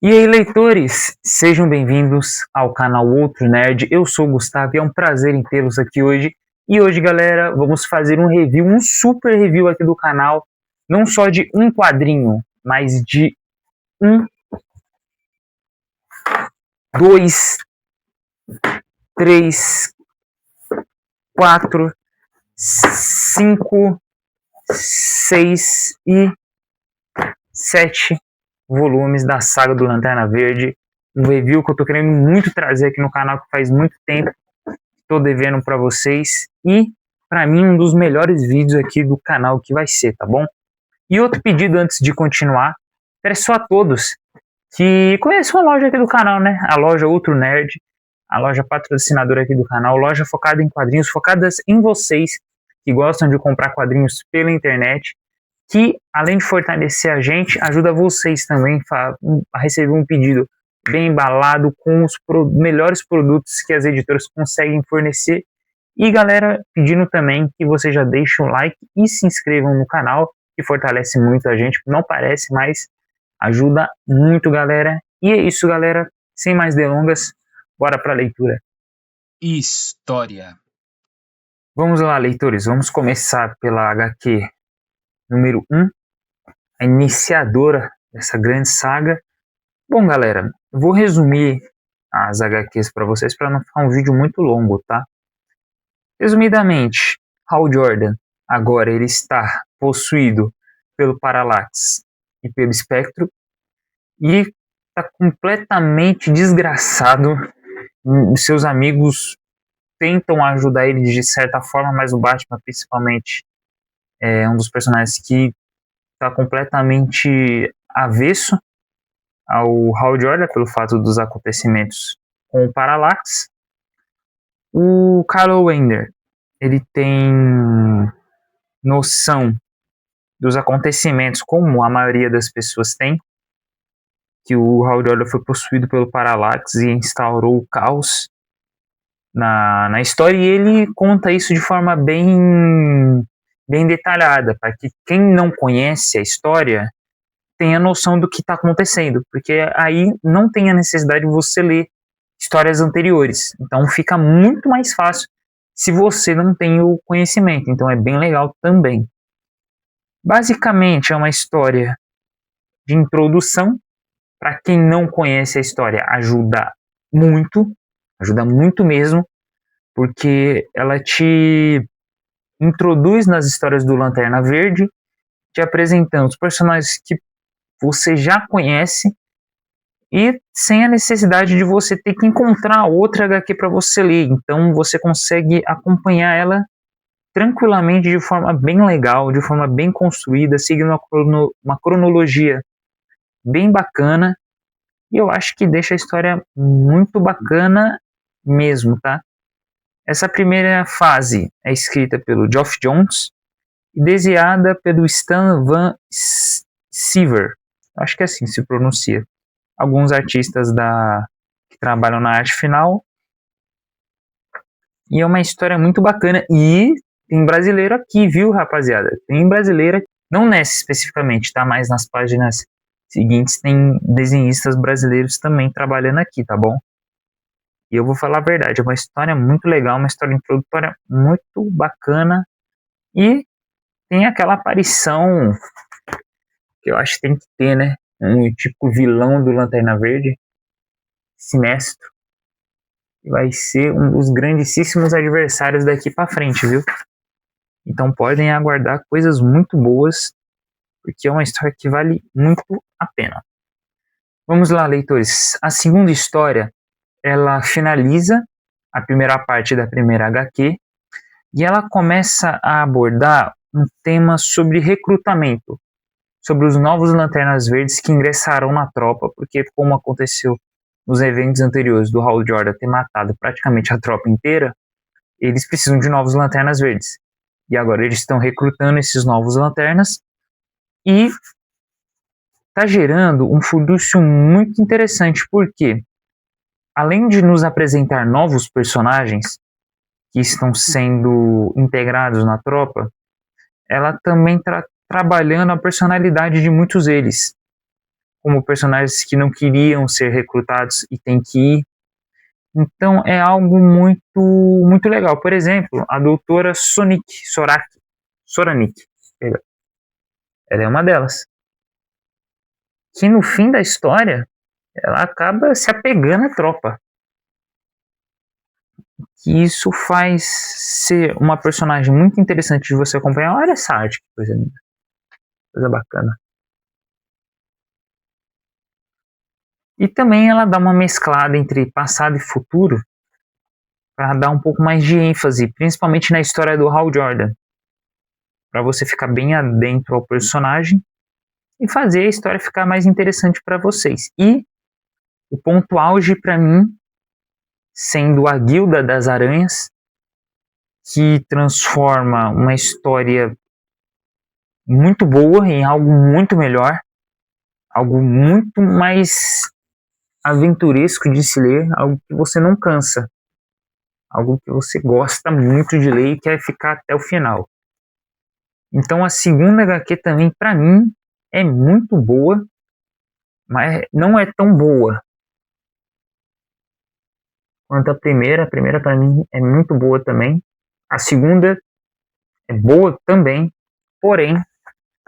E aí, leitores, sejam bem-vindos ao canal Outro Nerd. Eu sou o Gustavo e é um prazer em tê-los aqui hoje. E hoje, galera, vamos fazer um review, um super review aqui do canal, não só de um quadrinho, mas de um, dois, três, quatro, cinco, seis e sete volumes da saga do Lanterna Verde. Um review que eu tô querendo muito trazer aqui no canal, que faz muito tempo. Tô devendo para vocês e para mim um dos melhores vídeos aqui do canal que vai ser, tá bom? E outro pedido antes de continuar, peço a todos que conheçam a loja aqui do canal, né? A loja Outro Nerd, a loja patrocinadora aqui do canal, loja focada em quadrinhos, focadas em vocês que gostam de comprar quadrinhos pela internet, que além de fortalecer a gente, ajuda vocês também a receber um pedido bem embalado com os melhores produtos que as editoras conseguem fornecer. E galera, pedindo também que você já deixe um like e se inscrevam no canal, que fortalece muito a gente, não parece, mas ajuda muito, galera. E é isso, galera, sem mais delongas, bora para a leitura. História. Vamos lá, leitores, vamos começar pela HQ número 1, a iniciadora dessa grande saga. Bom, galera, eu vou resumir as HQs para vocês para não ficar um vídeo muito longo, tá? Resumidamente, Hal Jordan agora ele está possuído pelo Parallax e pelo Espectro e está completamente desgraçado. Seus amigos tentam ajudar ele de certa forma, mas o Batman principalmente é um dos personagens que está completamente avesso ao Hal Jordan pelo fato dos acontecimentos com o Parallax. O Carl Wender, ele tem noção dos acontecimentos, como a maioria das pessoas tem, que o Hal Jordan foi possuído pelo Parallax e instaurou o caos na história, e ele conta isso de forma bem detalhada, para que quem não conhece a história tenha noção do que está acontecendo, porque aí não tem a necessidade de você ler histórias anteriores. Então fica muito mais fácil se você não tem o conhecimento. Então é bem legal também. Basicamente é uma história de introdução. Para quem não conhece a história, ajuda muito mesmo, porque ela te introduz nas histórias do Lanterna Verde, te apresentando os personagens que você já conhece e sem a necessidade de você ter que encontrar outra HQ para você ler. Então você consegue acompanhar ela tranquilamente, de forma bem legal, de forma bem construída, seguindo uma cronologia bem bacana. E eu acho que deixa a história muito bacana mesmo, tá? Essa primeira fase é escrita pelo Geoff Johns e desenhada pelo Stan Van Sciver. Acho que é assim se pronuncia. Alguns artistas que trabalham na arte final. E é uma história muito bacana. E tem brasileiro aqui, viu, rapaziada? Tem brasileiro, não nessa especificamente, tá? Mas nas páginas seguintes tem desenhistas brasileiros também trabalhando aqui, tá bom? E eu vou falar a verdade, é uma história muito legal, uma história introdutória muito bacana. E tem aquela aparição que eu acho que tem que ter, né? Um tipo vilão do Lanterna Verde, Sinestro. Vai ser um dos grandíssimos adversários daqui para frente, viu? Então podem aguardar coisas muito boas, porque é uma história que vale muito a pena. Vamos lá, leitores. A segunda história, ela finaliza a primeira parte da primeira HQ e ela começa a abordar um tema sobre recrutamento, sobre os novos Lanternas Verdes que ingressarão na tropa, porque como aconteceu nos eventos anteriores do Hal Jordan ter matado praticamente a tropa inteira, eles precisam de novos Lanternas Verdes. E agora eles estão recrutando esses novos Lanternas e está gerando um furdúncio muito interessante, porque além de nos apresentar novos personagens que estão sendo integrados na tropa, ela também está trabalhando a personalidade de muitos deles. como personagens que não queriam ser recrutados e têm que ir. Então é algo muito legal. Por exemplo, a doutora Soranik, perdão, ela é uma delas. Que no fim da história, ela acaba se apegando à tropa. E isso faz ser uma personagem muito interessante de você acompanhar. Olha essa arte, que coisa linda. Coisa bacana. E também ela dá uma mesclada entre passado e futuro para dar um pouco mais de ênfase, principalmente na história do Hal Jordan, para você ficar bem adentro ao personagem e fazer a história ficar mais interessante para vocês. E o ponto auge para mim, sendo a Guilda das Aranhas, que transforma uma história muito boa em algo muito melhor, algo muito mais aventuresco de se ler, algo que você não cansa, algo que você gosta muito de ler e quer ficar até o final. Então a segunda HQ também, para mim, é muito boa, mas não é tão boa quanto a primeira. A primeira, para mim, é muito boa também. A segunda é boa também, porém,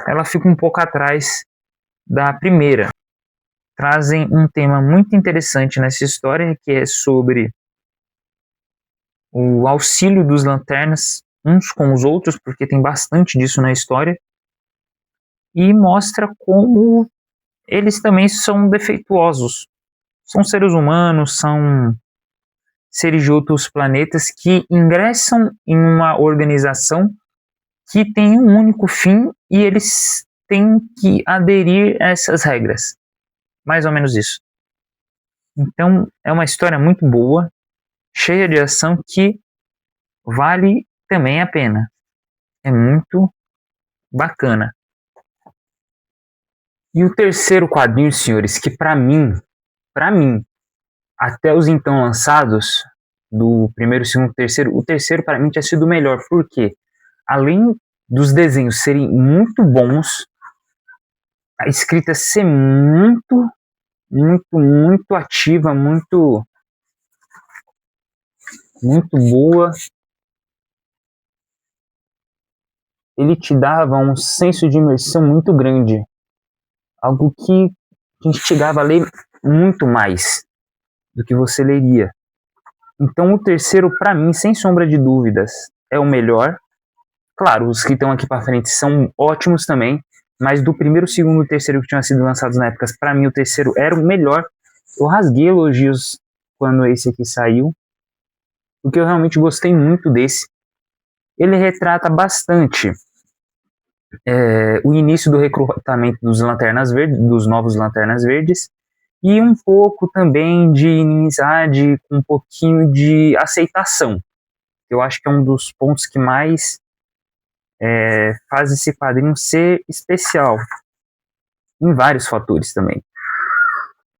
ela fica um pouco atrás da primeira. Trazem um tema muito interessante nessa história, que é sobre o auxílio dos lanternas uns com os outros, porque tem bastante disso na história, e mostra como eles também são defeituosos. São seres humanos, são seres de outros planetas que ingressam em uma organização que tem um único fim e eles têm que aderir a essas regras. Mais ou menos isso. Então, é uma história muito boa, cheia de ação, que vale também a pena. É muito bacana. E o terceiro quadrinho, senhores, que para mim, até os então lançados, do primeiro, segundo, terceiro, o terceiro para mim tinha sido o melhor. Por quê? Além dos desenhos serem muito bons, a escrita ser muito ativa, muito boa, ele te dava um senso de imersão muito grande, algo que te instigava a ler muito mais do que você leria. Então o terceiro, para mim, sem sombra de dúvidas, é o melhor. Claro, os que estão aqui para frente são ótimos também, mas do primeiro, segundo e terceiro que tinham sido lançados na época, para mim o terceiro era o melhor. Eu rasguei elogios quando esse aqui saiu, porque eu realmente gostei muito desse. Ele retrata bastante o início do recrutamento dos Lanternas Verdes, dos novos Lanternas Verdes, e um pouco também de inimizade, um pouquinho de aceitação. Eu acho que é um dos pontos que mais faz esse quadrinho ser especial, em vários fatores também.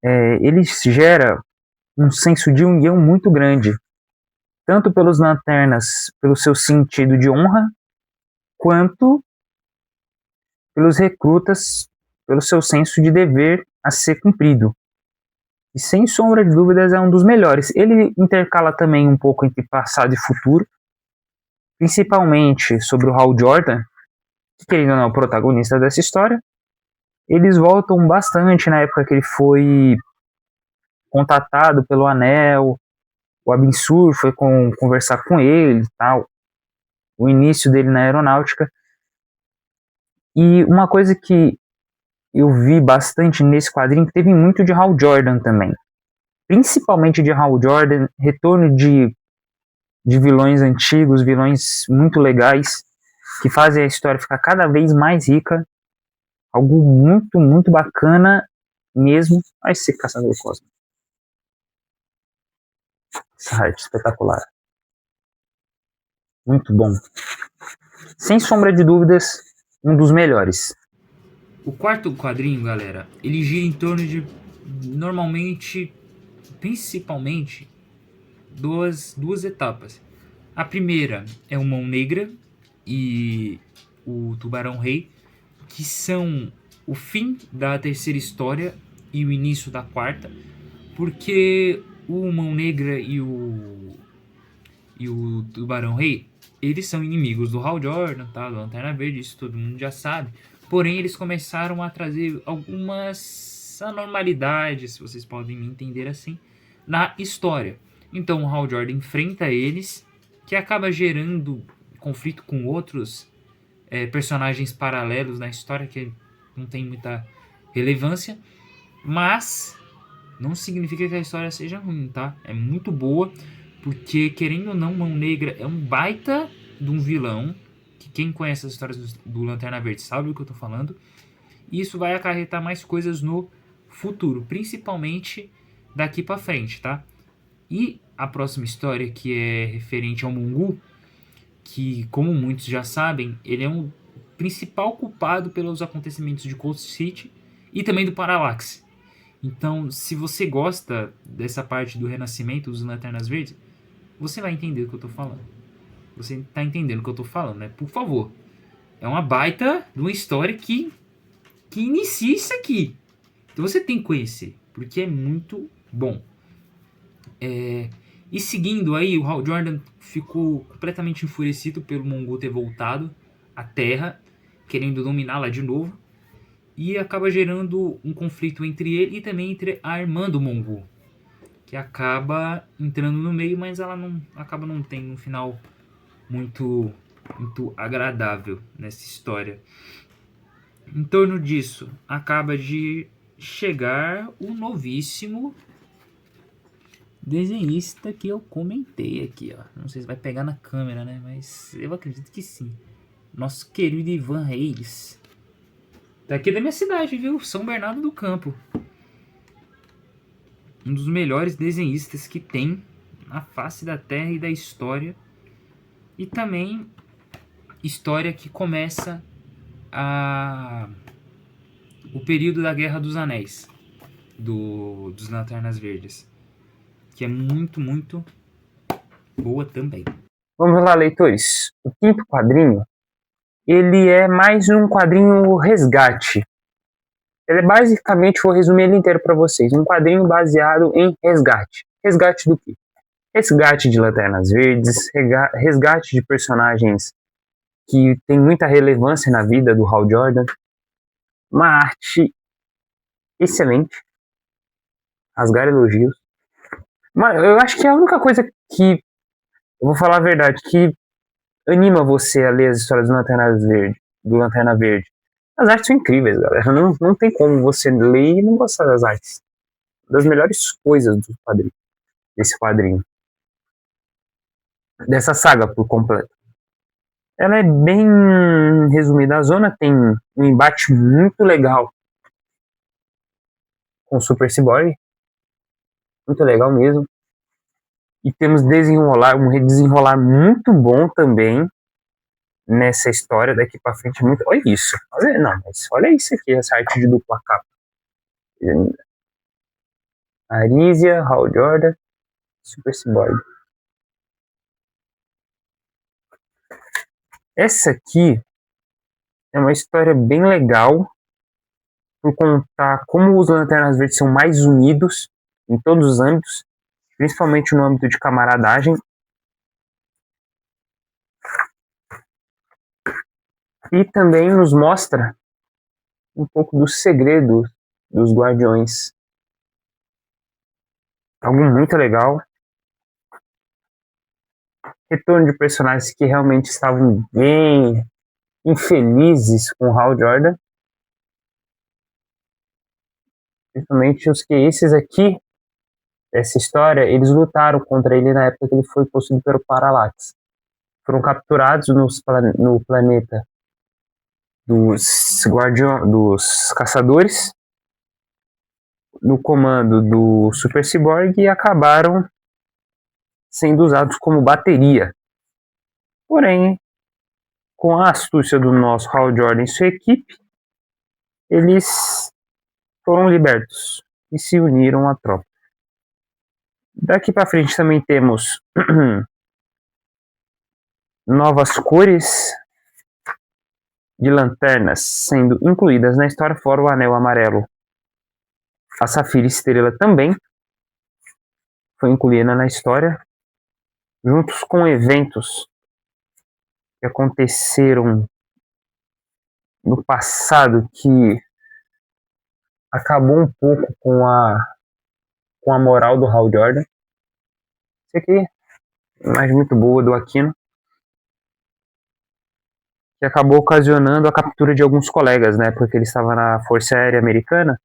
Ele gera um senso de união muito grande, tanto pelos lanternas, pelo seu sentido de honra, quanto pelos recrutas, pelo seu senso de dever a ser cumprido. E sem sombra de dúvidas é um dos melhores. Ele intercala também um pouco entre passado e futuro, principalmente sobre o Hal Jordan, que querendo ou não é o protagonista dessa história. Eles voltam bastante na época que ele foi contatado pelo Anel, o Abin Sur foi conversar com ele e tal, o início dele na aeronáutica. E uma coisa que eu vi bastante nesse quadrinho, que teve muito de Hal Jordan também, principalmente de Hal Jordan, retorno de vilões antigos, vilões muito legais, que fazem a história ficar cada vez mais rica, algo muito bacana mesmo. Olha esse caçador cósmico, essa arte espetacular, muito bom, sem sombra de dúvidas, um dos melhores. O quarto quadrinho, galera, ele gira em torno de, normalmente, principalmente, duas etapas. A primeira é o Mão Negra e o Tubarão Rei, que são o fim da terceira história e o início da quarta, porque o Mão Negra e o Tubarão Rei, eles são inimigos do Hal Jordan, tá? Do Lanterna Verde, isso todo mundo já sabe. Porém, eles começaram a trazer algumas anormalidades, se vocês podem me entender assim, na história. Então o Hal Jordan enfrenta eles, que acaba gerando conflito com outros personagens paralelos na história, que não tem muita relevância, mas não significa que a história seja ruim, tá? É muito boa, porque, querendo ou não, Mão Negra é um baita de um vilão, que quem conhece as histórias do Lanterna Verde sabe o que eu tô falando, e isso vai acarretar mais coisas no futuro, principalmente daqui pra frente, tá? E a próxima história, que é referente ao Mongu, que, como muitos já sabem, ele é um principal culpado pelos acontecimentos de Cold City e também do Parallax. Então, se você gosta dessa parte do renascimento dos Lanternas Verdes, você vai entender o que eu tô falando. Você tá entendendo o que eu tô falando, né? Por favor. É uma baita de uma história que inicia isso aqui. Então você tem que conhecer, porque é muito bom. E seguindo aí, o Hal Jordan ficou completamente enfurecido pelo Mongo ter voltado à Terra, querendo dominá-la de novo, e acaba gerando um conflito entre ele e também entre a irmã do Mongo, que acaba entrando no meio, mas ela acaba não tendo um final muito agradável nessa história. Em torno disso, acaba de chegar o novíssimo desenhista que eu comentei aqui, ó. Não sei se vai pegar na câmera, né? Mas eu acredito que sim. Nosso querido Ivan Reis. Daqui da minha cidade, viu? São Bernardo do Campo. Um dos melhores desenhistas que tem na face da terra e da história. E também história que começa o período da Guerra dos Anéis, dos Lanternas Verdes, que é muito, muito boa também. Vamos lá, leitores. O quinto quadrinho, ele é mais um quadrinho resgate. Ele é basicamente, vou resumir ele inteiro para vocês, um quadrinho baseado em resgate. Resgate do quê? Resgate de Lanternas Verdes, resgate de personagens que tem muita relevância na vida do Hal Jordan. Uma arte excelente. Rasgar elogios. Mas eu acho que é a única coisa que, eu vou falar a verdade, que anima você a ler as histórias do Lanterna Verde. As artes são incríveis, galera. Não tem como você ler e não gostar das artes. Das melhores coisas desse quadrinho. Dessa saga por completo. Ela é bem resumida. A Zona tem um embate muito legal com o Super Cyborg. Muito legal mesmo. E temos um desenrolar muito bom também nessa história daqui pra frente. Muito... Olha isso. Olha isso aqui, essa arte de dupla capa. Arisia, Hal Jordan, Super Cyborg. Essa aqui é uma história bem legal por contar como os Lanternas Verdes são mais unidos em todos os âmbitos, principalmente no âmbito de camaradagem. E também nos mostra um pouco do segredo dos Guardiões. Algo muito legal. Retorno de personagens que realmente estavam bem infelizes com o Hal Jordan. Principalmente esses aqui, essa história, eles lutaram contra ele na época que ele foi possuído pelo Parallax. Foram capturados no planeta dos caçadores, no comando do Super Cyborg, e acabaram sendo usados como bateria. Porém, com a astúcia do nosso Hal Jordan e sua equipe, eles foram libertos e se uniram à tropa. Daqui para frente também temos novas cores de lanternas sendo incluídas na história, fora o Anel Amarelo. A Safira Estrela também foi incluída na história, juntos com eventos que aconteceram no passado que acabou um pouco com a moral do Hal Jordan. Isso aqui é uma imagem muito boa do Aquino, que acabou ocasionando a captura de alguns colegas, né? Porque ele estava na Força Aérea Americana.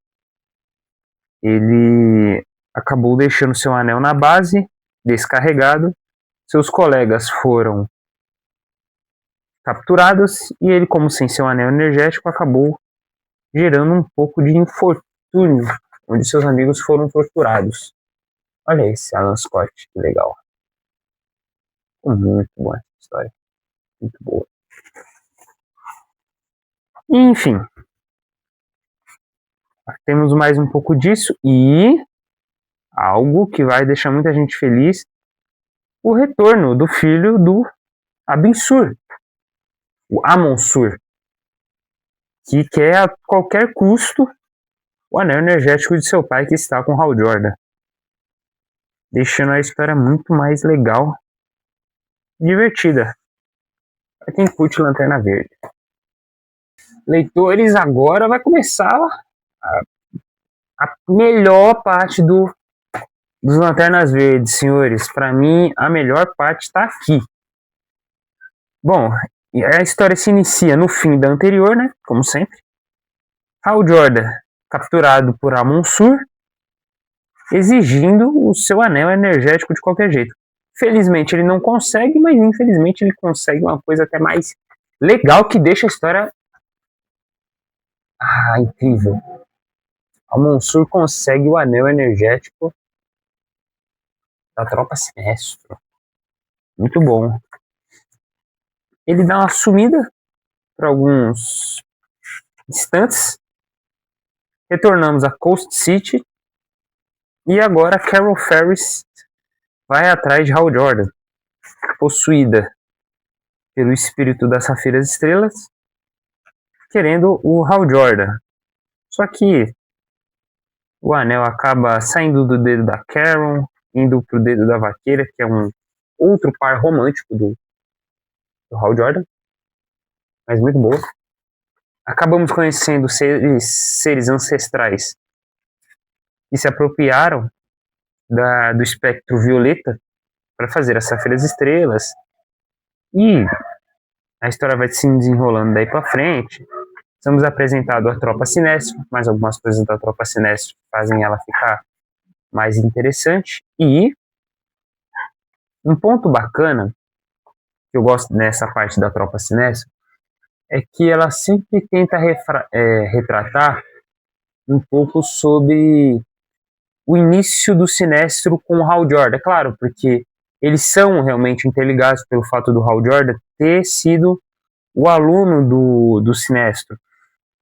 Ele acabou deixando seu anel na base, descarregado. Seus colegas foram capturados e ele, como sem seu anel energético, acabou gerando um pouco de infortúnio, onde seus amigos foram torturados. Olha esse Alan Scott, que legal. Muito boa essa história. Muito boa. Enfim. Temos mais um pouco disso e algo que vai deixar muita gente feliz: o retorno do filho do Abin Sur, o Amon Sur, que quer a qualquer custo o anel energético de seu pai, que está com Hal Jordan, deixando a história muito mais legal e divertida para quem curte Lanterna Verde. Leitores, agora vai começar a melhor parte dos Lanternas Verdes, senhores. Para mim, a melhor parte está aqui. Bom, a história se inicia no fim da anterior, né? Como sempre. Hal Jordan capturado por Amon Sur, exigindo o seu anel energético de qualquer jeito. Felizmente ele não consegue, mas infelizmente ele consegue uma coisa até mais legal, que deixa a história incrível. Amon Sur consegue o anel energético da Tropa Sinestro. Muito bom. Ele dá uma sumida por alguns instantes. Retornamos a Coast City. E agora Carol Ferris vai atrás de Hal Jordan, possuída pelo espírito das Safiras Estrelas, querendo o Hal Jordan. Só que o anel acaba saindo do dedo da Carol, indo pro dedo da Vaqueira, que é um outro par romântico do Hal Jordan, mas muito boa. Acabamos conhecendo seres ancestrais que se apropriaram do espectro violeta para fazer as Safiras Estrelas, e a história vai se desenrolando daí para frente. Somos apresentados a Tropa Sinestro, mas algumas coisas da Tropa Sinestro fazem ela ficar mais interessante. E um ponto bacana que eu gosto nessa parte da Tropa Sinestro é que ela sempre tenta retratar um pouco sobre o início do Sinestro com o Hal Jordan. Claro, porque eles são realmente interligados pelo fato do Hal Jordan ter sido o aluno do Sinestro.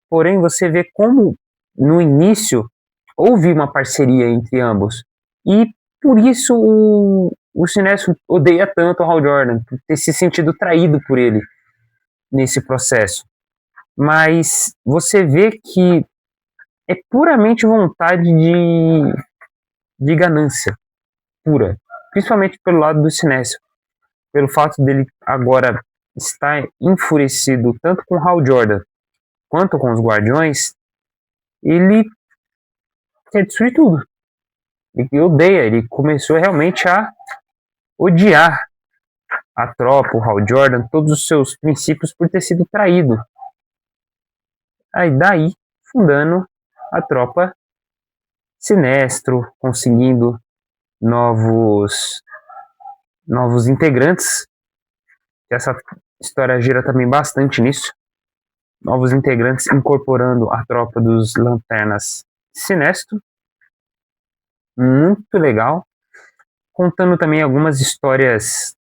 Porém, você vê como no início houve uma parceria entre ambos. E por isso o Sinestro odeia tanto o Hal Jordan, por ter se sentido traído por ele nesse processo. Mas você vê que é puramente vontade de ganância pura, principalmente pelo lado do Sinestro, pelo fato dele agora estar enfurecido tanto com Hal Jordan quanto com os Guardiões. Ele quer destruir tudo, ele odeia, ele começou realmente a odiar a tropa, o Hal Jordan, todos os seus princípios, por ter sido traído. Aí daí, fundando a Tropa Sinestro, conseguindo novos integrantes. Essa história gira também bastante nisso. Novos integrantes incorporando a tropa dos Lanternas Sinestro. Muito legal. Contando também algumas histórias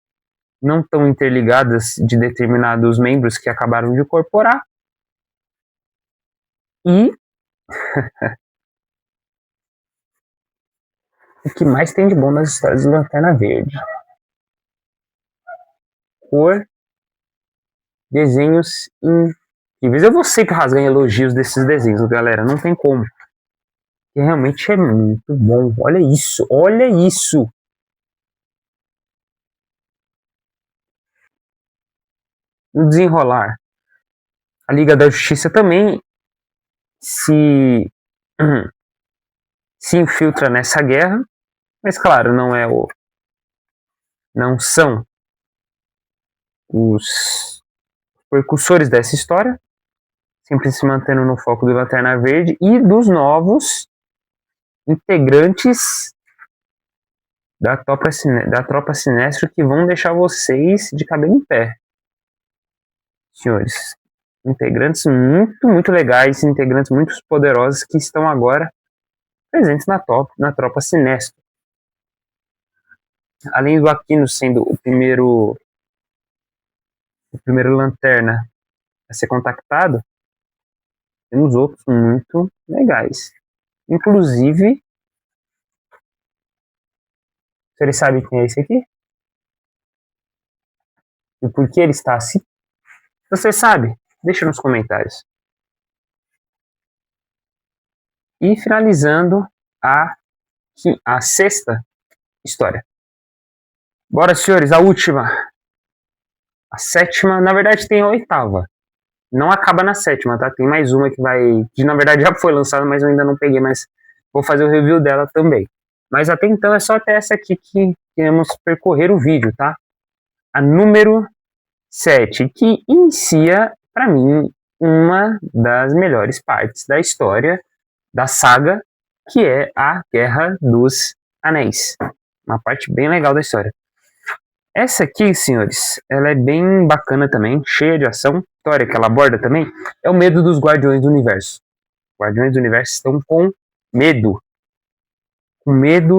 não tão interligadas de determinados membros que acabaram de incorporar. E o que mais tem de bom nas histórias de Lanterna Verde? Cor, desenhos incríveis. Eu vou ser que rasgar elogios desses desenhos, galera. Não tem como. E realmente é muito bom. Olha isso, olha isso. No desenrolar. A Liga da Justiça também se infiltra nessa guerra, mas claro, não são os precursores dessa história, sempre se mantendo no foco do Lanterna Verde e dos novos integrantes da tropa Sinestro que vão deixar vocês de cabelo em pé, senhores. Integrantes muito legais, integrantes muito poderosos que estão agora presentes na tropa Sinestro. Além do Aquino sendo o primeiro Lanterna a ser contactado, temos outros muito legais. Inclusive, vocês sabem quem é esse aqui? E por que ele está assim? Você sabe? Deixa nos comentários. E finalizando a sexta história. Bora, senhores, a última. A sétima, na verdade tem a oitava. Não acaba na sétima, tá? Tem mais uma que na verdade já foi lançada, mas eu ainda não peguei, mas vou fazer o review dela também. Mas até então é só até essa aqui que iremos percorrer o vídeo, tá? A número 7, que inicia, pra mim, uma das melhores partes da história, da saga, que é a Guerra dos Anéis. Uma parte bem legal da história. Essa aqui, senhores, ela é bem bacana também, cheia de ação. A história que ela aborda também é o medo dos Guardiões do Universo. Os Guardiões do Universo estão com medo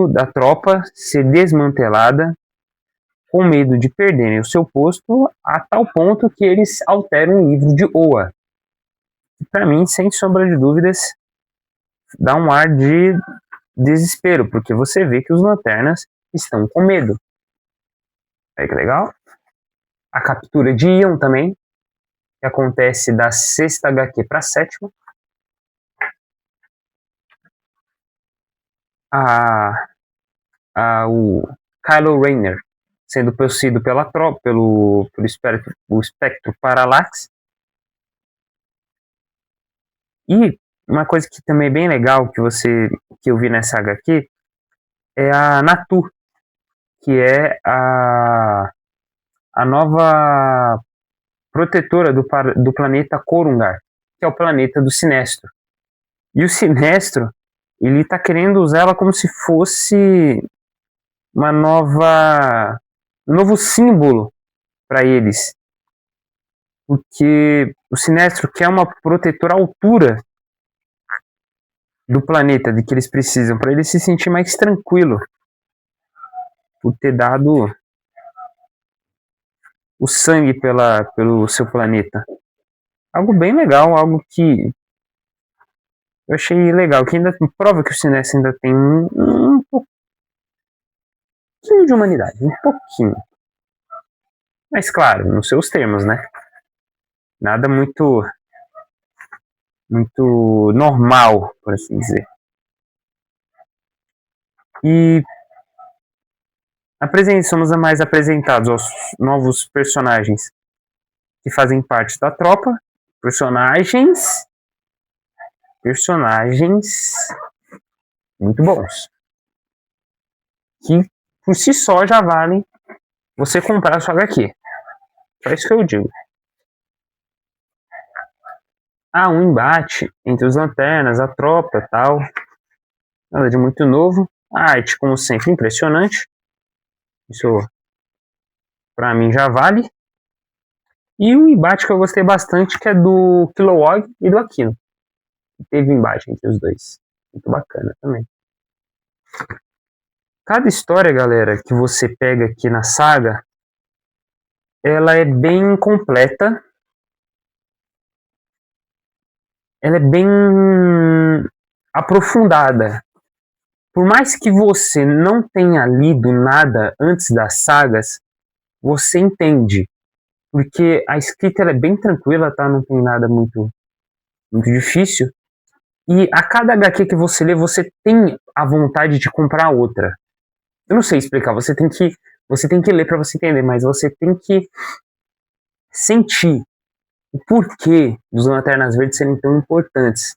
da tropa ser desmantelada, com medo de perderem o seu posto, a tal ponto que eles alteram o livro de Oa. Para mim, sem sombra de dúvidas, dá um ar de desespero, porque você vê que os lanternas estão com medo. Olha que legal. A captura de Ion também, que acontece da sexta HQ para a sétima. O Kylo Rayner sendo possuído pela tropa, pelo espectro Parallax. E uma coisa que também é bem legal que eu vi nessa HQ é a Natu, que é a nova protetora do planeta Korungar, que é o planeta do Sinestro. E o Sinestro, ele está querendo usar ela como se fosse um novo símbolo para eles. Porque o Sinestro quer uma protetora à altura do planeta de que eles precisam, para ele se sentir mais tranquilo por ter dado o sangue pelo seu planeta. Algo bem legal, algo que eu achei legal, que ainda prova que o Sinestro ainda tem um pouquinho de humanidade, um pouquinho. Mas claro, nos seus termos, né? Nada muito normal, por assim dizer. E somos mais apresentados aos novos personagens que fazem parte da tropa. Personagens muito bons. Que por si só já valem você comprar a sua HQ. Só isso que eu digo. Há um embate entre os lanternas, a tropa e tal. Nada de muito novo. A arte, como sempre, impressionante. Isso pra mim já vale. E um embate que eu gostei bastante, que é do Kilowog e do Aquino. Teve um embate entre os dois. Muito bacana também. Cada história, galera, que você pega aqui na saga, ela é bem completa. Ela é bem aprofundada. Por mais que você não tenha lido nada antes das sagas, você entende porque a escrita ela é bem tranquila, tá? Não tem nada muito difícil. E a cada HQ que você lê, você tem a vontade de comprar outra. Eu não sei explicar, você tem que ler para você entender, mas você tem que sentir o porquê dos Lanternas Verdes serem tão importantes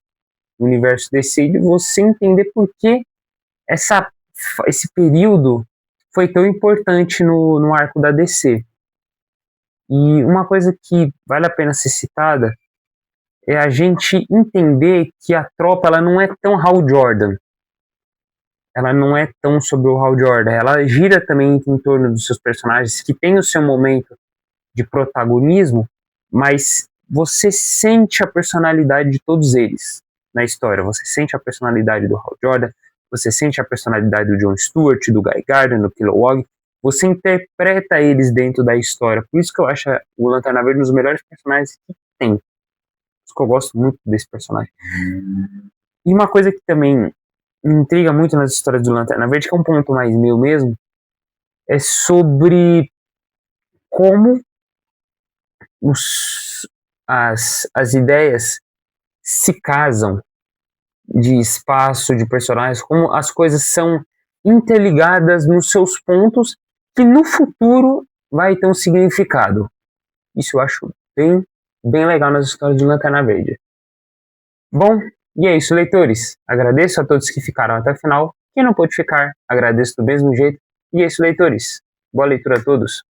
no universo DC e você entender por que esse período foi tão importante no arco da DC. E uma coisa que vale a pena ser citada é a gente entender que a tropa ela não é tão Hal Jordan. Ela não é tão sobre o Hal Jordan. Ela gira também em torno dos seus personagens, que tem o seu momento de protagonismo, mas você sente a personalidade de todos eles na história. Você sente a personalidade do Hal Jordan, você sente a personalidade do John Stewart, do Guy Gardner, do Kilowog. Você interpreta eles dentro da história. Por isso que eu acho o Lanterna Verde um dos melhores personagens que tem. Que eu gosto muito desse personagem. E uma coisa que também me intriga muito nas histórias do Lanterna Verde, que é um ponto mais meu mesmo, é sobre como as ideias se casam de espaço, de personagens, como as coisas são interligadas nos seus pontos que no futuro vai ter um significado. Isso eu acho bem legal nas histórias de Lanterna Verde. Bom, e é isso, leitores. Agradeço a todos que ficaram até o final. Quem não pôde ficar, agradeço do mesmo jeito. E é isso, leitores. Boa leitura a todos.